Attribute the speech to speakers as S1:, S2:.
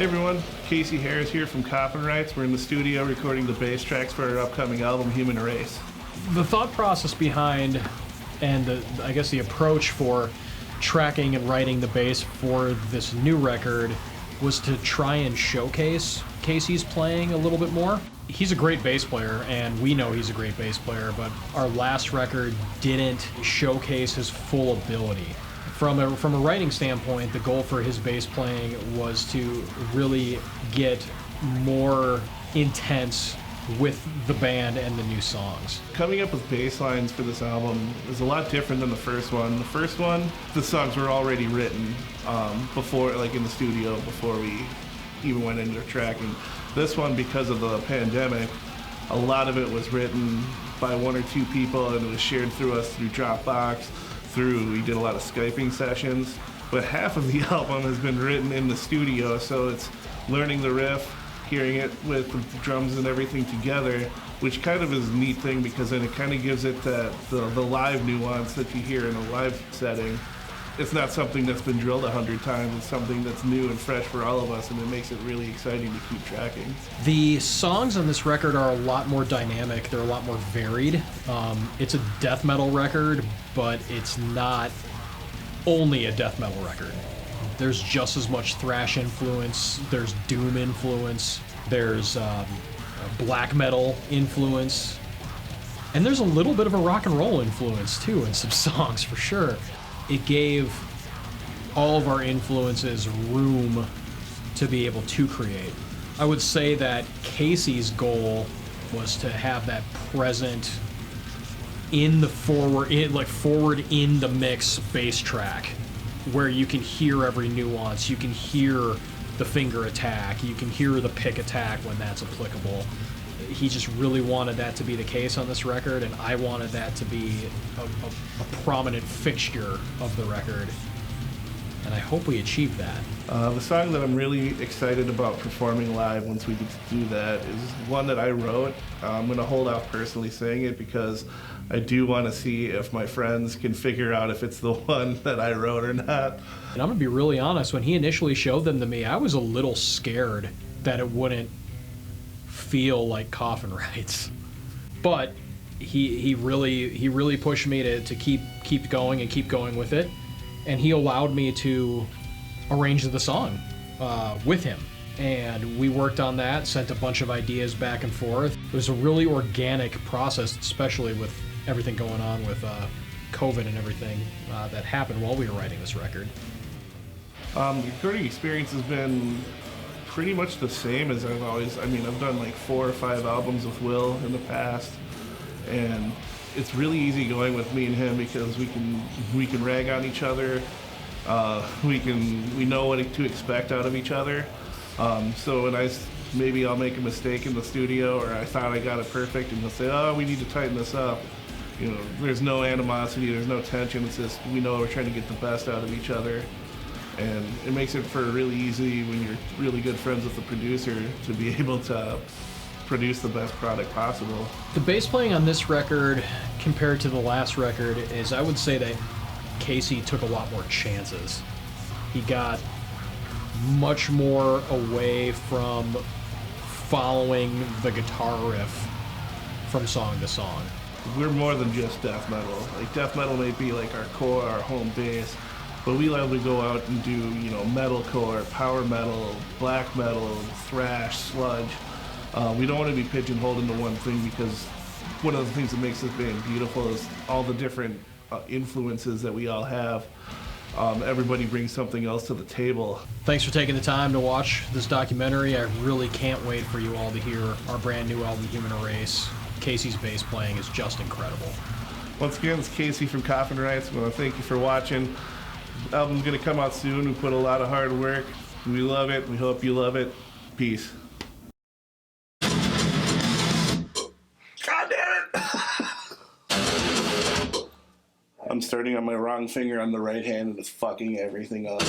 S1: Hey everyone, Casey Harris here from Coffin Rites. We're in the studio recording the bass tracks for our upcoming album, Human Race.
S2: The thought process behind, and I guess the approach for tracking and writing the bass for this new record was to try and showcase Casey's playing a little bit more. He's a great bass player, and we know he's a great bass player, but our last record didn't showcase his full ability. From a writing standpoint, the goal for his bass playing was to really get more intense with the band and the new songs.
S1: Coming up with bass lines for this album is a lot different than the first one. The first one, the songs were already written before, like in the studio, before we even went into tracking. This one, because of the pandemic, a lot of it was written by one or two people, and it was shared through us through Dropbox. We did a lot of Skyping sessions, but half of the album has been written in the studio, so it's learning the riff, hearing it with the drums and everything together, which kind of is a neat thing because then it kind of gives it the live nuance that you hear in a live setting. It's not something that's been drilled 100 times, it's something that's new and fresh for all of us, and it makes it really exciting to keep tracking.
S2: The songs on this record are a lot more dynamic, they're a lot more varied. It's a death metal record, but it's not only a death metal record. There's just as much thrash influence, there's doom influence, there's black metal influence, and there's a little bit of a rock and roll influence too in some songs for sure. It gave all of our influences room to be able to create. I would say that Casey's goal was to have that present in the forward in the mix bass track where you can hear every nuance, you can hear the finger attack, you can hear the pick attack when that's applicable. He just really wanted that to be the case on this record, and I wanted that to be a prominent fixture of the record, and I hope we achieved that.
S1: The song that I'm really excited about performing live once we get to do that is one that I wrote. I'm going to hold off personally saying it because I do want to see if my friends can figure out if it's the one that I wrote or not.
S2: And I'm going to be really honest, when he initially showed them to me, I was a little scared that it wouldn't feel like Coffin Rites, but he really pushed me to keep going and keep going with it, and he allowed me to arrange the song with him, and we worked on that, sent a bunch of ideas back and forth. It was a really organic process, especially with everything going on with COVID and everything that happened while we were writing this record.
S1: The recording experience has been pretty much the same as I've done like 4 or 5 albums with Will in the past, and it's really easy going with me and him because we can rag on each other, we know what to expect out of each other, so when maybe I'll make a mistake in the studio or I thought I got it perfect and he'll say, oh, we need to tighten this up. You know, there's no animosity, there's no tension, it's just we know we're trying to get the best out of each other. And it makes it for really easy when you're really good friends with the producer to be able to produce the best product possible.
S2: The bass playing on this record compared to the last record is, I would say that Casey took a lot more chances. He got much more away from following the guitar riff from song to song.
S1: We're more than just death metal. Like death metal may be like our core, our home base, but we love to go out and do, metalcore, power metal, black metal, thrash, sludge. We don't want to be pigeonholed into one thing because one of the things that makes this band beautiful is all the different influences that we all have. Everybody brings something else to the table.
S2: Thanks for taking the time to watch this documentary. I really can't wait for you all to hear our brand new album, Human Race. Casey's bass playing is just incredible.
S1: Once again, it's Casey from Coffin Rites. I want to thank you for watching. The album's going to come out soon. We put a lot of hard work. We love it. We hope you love it. Peace. God damn it! I'm starting on my wrong finger on the right hand and it's fucking everything up.